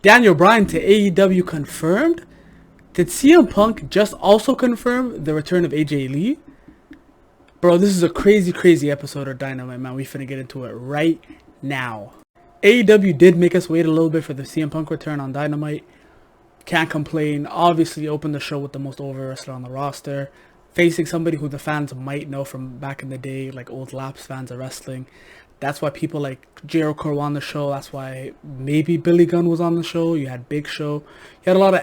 Daniel Bryan to AEW confirmed? Did CM Punk just also confirm the return of AJ Lee? Bro, this is a crazy episode of Dynamite, man. We finna get into it right now. AEW did make us wait a little bit for the CM Punk return on Dynamite. Can't complain. Obviously opened the show with the most over wrestler on the roster, facing somebody who the fans might know from back in the day, like old lapsed fans of wrestling. That's why people like Jericho were on the show. That's why maybe Billy Gunn was on the show. You had Big Show. You had a lot of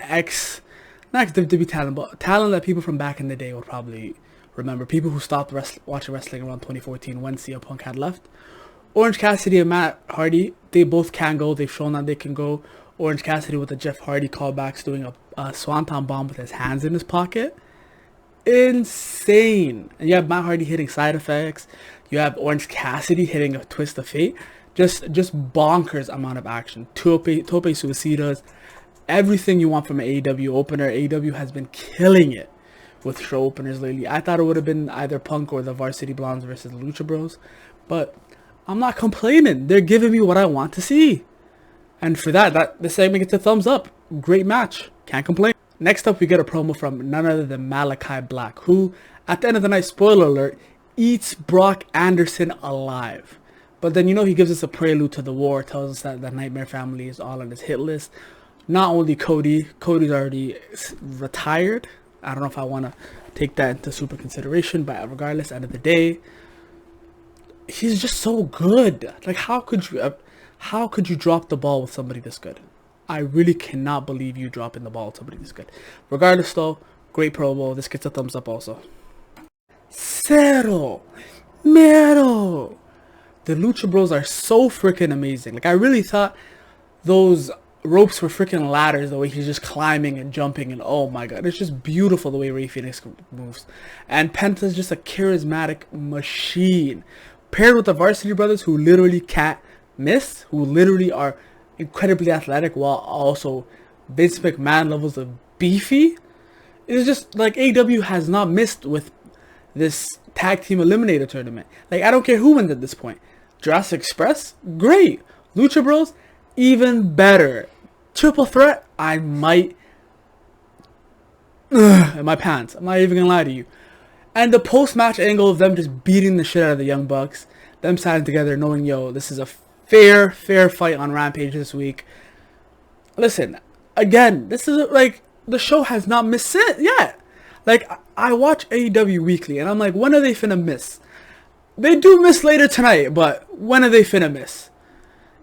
not WWE talent, but talent that people from back in the day would probably remember. People who stopped watching wrestling around 2014 when CM Punk had left. Orange Cassidy and Matt Hardy, they both can go. They've shown that they can go. Orange Cassidy with the Jeff Hardy callbacks, doing a swanton bomb with his hands in his pocket. Insane. And you have Matt Hardy hitting side effects. You have Orange Cassidy hitting a twist of fate. Just bonkers amount of action. Tope suicidas. Everything you want from an AEW opener. AEW has been killing it with show openers lately. I thought it would have been either Punk or the Varsity Blondes versus the Lucha Bros. But I'm not complaining. They're giving me what I want to see. And for that the segment gets a thumbs up. Great match. Can't complain. Next up, we get a promo from none other than Malachi Black, who, at the end of the night, spoiler alert, eats Brock Anderson alive. But then, he gives us a prelude to the war, tells us that the Nightmare family is all on his hit list. Not only Cody's already retired. I don't know if I want to take that into super consideration, but regardless, end of the day, he's just so good. Like, how could you drop the ball with somebody this good? I really cannot believe you dropping the ball with somebody this good. Regardless, though, great promo. This gets a thumbs up also. Cero Mero. The Lucha Bros are so freaking amazing. Like, I really thought those ropes were freaking ladders, the way he's just climbing and jumping, and oh my god, it's just beautiful the way Rey Fenix moves. And Penta's just a charismatic machine, paired with the Varsity Brothers, who literally can't miss, who literally are incredibly athletic while also Vince McMahon levels of beefy. It's just like AEW has not missed with this tag team eliminator tournament. Like, I don't care who wins at this point. Jurassic Express, great. Lucha Bros, even better. Triple threat, I might in my pants. I'm not even gonna lie to you. And the post-match angle of them just beating the shit out of the Young Bucks, them standing together knowing, this is a fair fight on Rampage this week. Listen, again, this is like, the show has not missed it yet. Like, I watch AEW weekly and I'm like, when are they finna miss? They do miss later tonight, but when are they finna miss?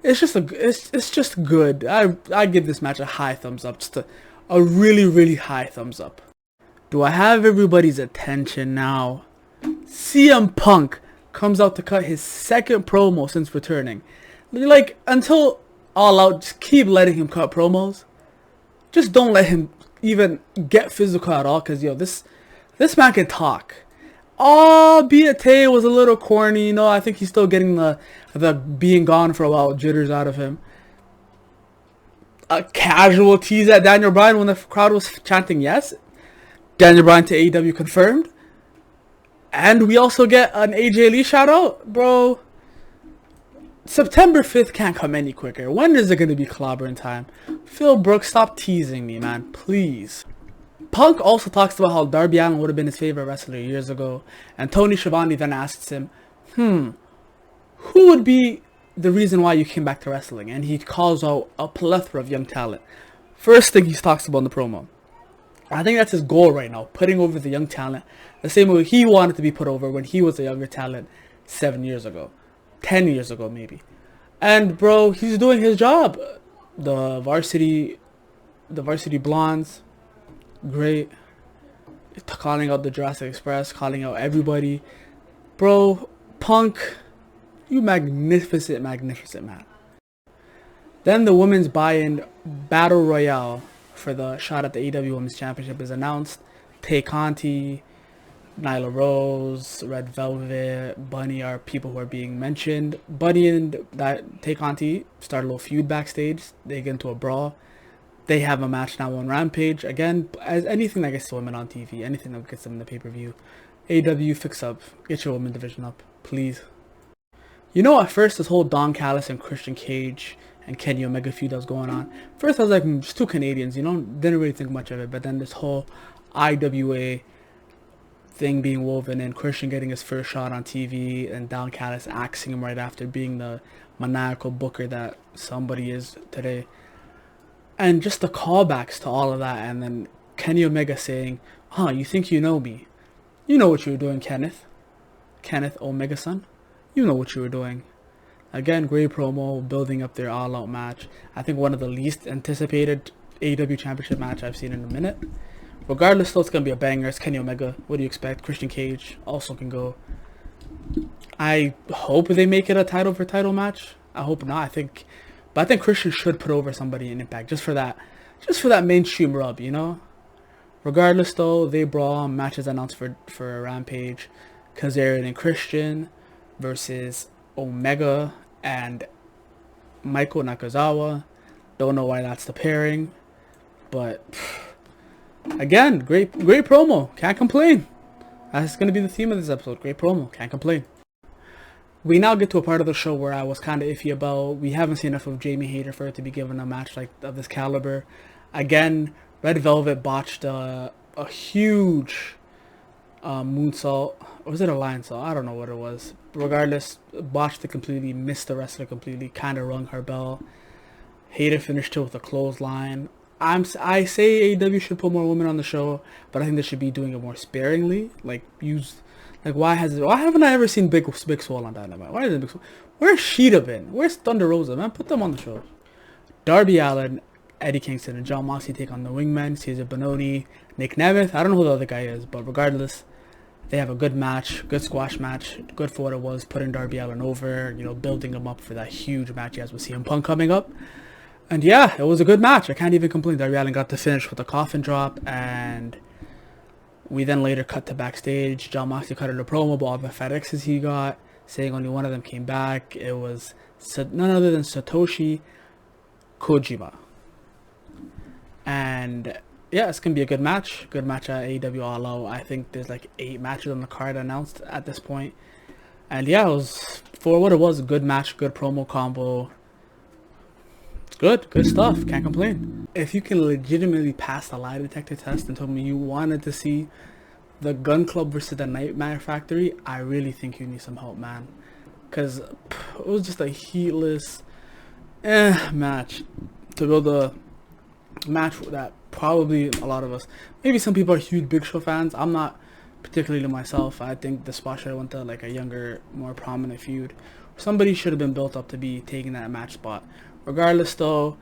It's just good. I give this match a high thumbs up. Just a really high thumbs up. Do I have everybody's attention now? CM Punk comes out to cut his second promo since returning. Like, until All Out, just keep letting him cut promos. Just don't let him even get physical at all, because this man can talk. Albeit Tay was a little corny, I think he's still getting the being gone for a while jitters out of him. A casual tease at Daniel Bryan when the crowd was chanting yes. Daniel Bryan to AEW confirmed. And we also get an AJ Lee shout out. Bro, September 5th can't come any quicker. When is it going to be clobbering time? Phil Brooks, stop teasing me, man. Please. Punk also talks about how Darby Allin would have been his favorite wrestler years ago. And Tony Schiavone then asks him, who would be the reason why you came back to wrestling? And he calls out a plethora of young talent. First thing he talks about in the promo. I think that's his goal right now, putting over the young talent the same way he wanted to be put over when he was a younger talent 7 years ago. 10 years ago, maybe. And, bro, he's doing his job. The Varsity Blondes, great. Calling out the Jurassic Express, calling out everybody. Bro, Punk, you magnificent man. Then the women's buy-in battle royale for the shot at the AEW Women's Championship is announced. Tay Conti, Nyla Rose, Red Velvet, Bunny are people who are being mentioned. Bunny and Tay Conti start a little feud backstage. They get into a brawl. They have a match now on Rampage. Again, as anything that gets the women on TV, anything that gets them in the pay-per-view. AEW, fix up. Get your women division up, please. At first this whole Don Callis and Christian Cage and Kenny Omega feud that was going on. First, I was like, just two Canadians, you know, didn't really think much of it. But then this whole IWA thing being woven in, Christian getting his first shot on TV, and Don Callis axing him right after, being the maniacal booker that somebody is today. And just the callbacks to all of that, and then Kenny Omega saying, you think you know me? You know what you were doing, Kenneth. Kenneth Omega-son. You know what you were doing. Again, great promo, building up their all-out match. I think one of the least anticipated AEW Championship match I've seen in a minute. Regardless, though, it's going to be a banger. It's Kenny Omega. What do you expect? Christian Cage also can go. I hope they make it a title for title match. I hope not. But I think Christian should put over somebody in Impact just for that mainstream rub, you know. Regardless, though, they brawl. Matches announced for Rampage. Kazarian and Christian versus Omega and Michael Nakazawa. Don't know why that's the pairing, but again, great promo. Can't complain. That's gonna be the theme of this episode. Great promo. Can't complain. We now get to a part of the show where I was kind of iffy about. We haven't seen enough of Jamie Hayter for it to be given a match like of this caliber. Again, Red Velvet botched a huge moonsault. Or was it a lion saw? I don't know what it was. Regardless, botched it completely, missed the wrestler completely, kind of rung her bell. Hayter finished it with a clothesline. I say AEW should put more women on the show, but I think they should be doing it more sparingly. Why haven't I ever seen Big Swole on Dynamite? Why isn't Big Swole? Where's Sheeta been? Where's Thunder Rosa, man? Put them on the show. Darby Allin, Eddie Kingston, and Jon Moxley take on the Wingmen, Cesar Bononi, Nick Nemeth. I don't know who the other guy is, but regardless, they have a good match, good squash match, good for what it was, putting Darby Allin over, you know, building him up for that huge match he has with CM Punk coming up. And yeah, it was a good match. I can't even complain. Darby Allin got to finish with a coffin drop, and we then later cut to backstage. Jon Moxley cut a promo about all the FedExes he got, saying only one of them came back. It was none other than Satoshi Kojima. And yeah, it's going to be a good match. Good match at AEW All Out. I think there's like 8 matches on the card announced at this point. And yeah, it was, for what it was, a good match, good promo combo. Good stuff. Can't complain. If you can legitimately pass the lie detector test and told me you wanted to see the Gun Club versus the Nightmare Factory, I really think you need some help, man. Because it was just a heatless match. To build a match that probably a lot of us, maybe some people are huge Big Show fans. I'm not particularly myself. I think the spot should have went to like a younger, more prominent feud. Somebody should have been built up to be taking that match spot. Regardless, though,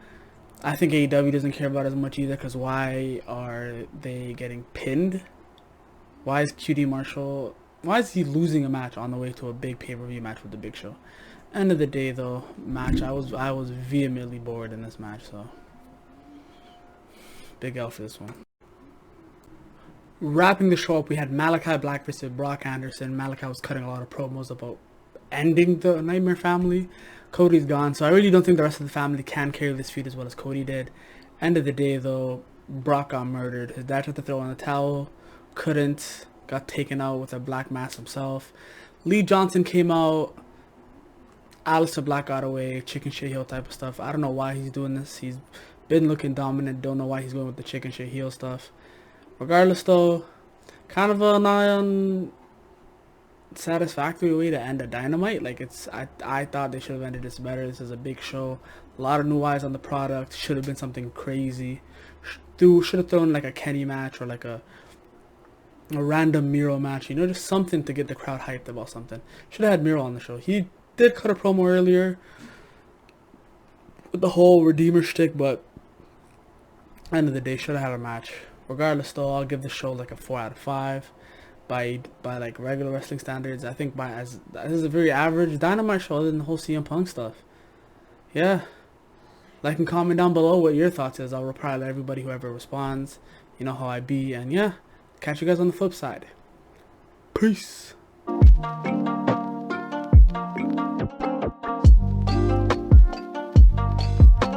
I think AEW doesn't care about it as much either, because why are they getting pinned? Why is QT Marshall, why is he losing a match on the way to a big pay-per-view match with the Big Show? End of the day, though, match, I was vehemently bored in this match, so big L for this one. Wrapping the show up, we had Malachi Black versus Brock Anderson. Malachi was cutting a lot of promos about ending the Nightmare family. Cody's gone, so I really don't think the rest of the family can carry this feud as well as Cody did. End of the day, though, Brock got murdered. His dad tried to throw in the towel, couldn't, got taken out with a black mass himself. Lee Johnson came out, Aleister Black got away, chicken shit heel type of stuff. I don't know why he's doing this. He's been looking dominant, don't know why he's going with the chicken shit heel stuff. Regardless, though, kind of a satisfactory way to end a Dynamite. Like, I thought they should have ended this better. This is a big show, a lot of new eyes on the product. Should have been something crazy. Should have thrown like a Kenny match or like a random Miro match, you know, just something to get the crowd hyped about something. Should have had Miro on the show. He did cut a promo earlier with the whole Redeemer shtick, but end of the day, should have had a match. Regardless, though, I'll give the show like a 4 out of 5. By like regular wrestling standards, I think this is a very average Dynamite show other than the whole CM Punk stuff. Yeah. Like and comment down below what your thoughts is. I'll reply to everybody, whoever responds. You know how I be. And yeah, catch you guys on the flip side. Peace.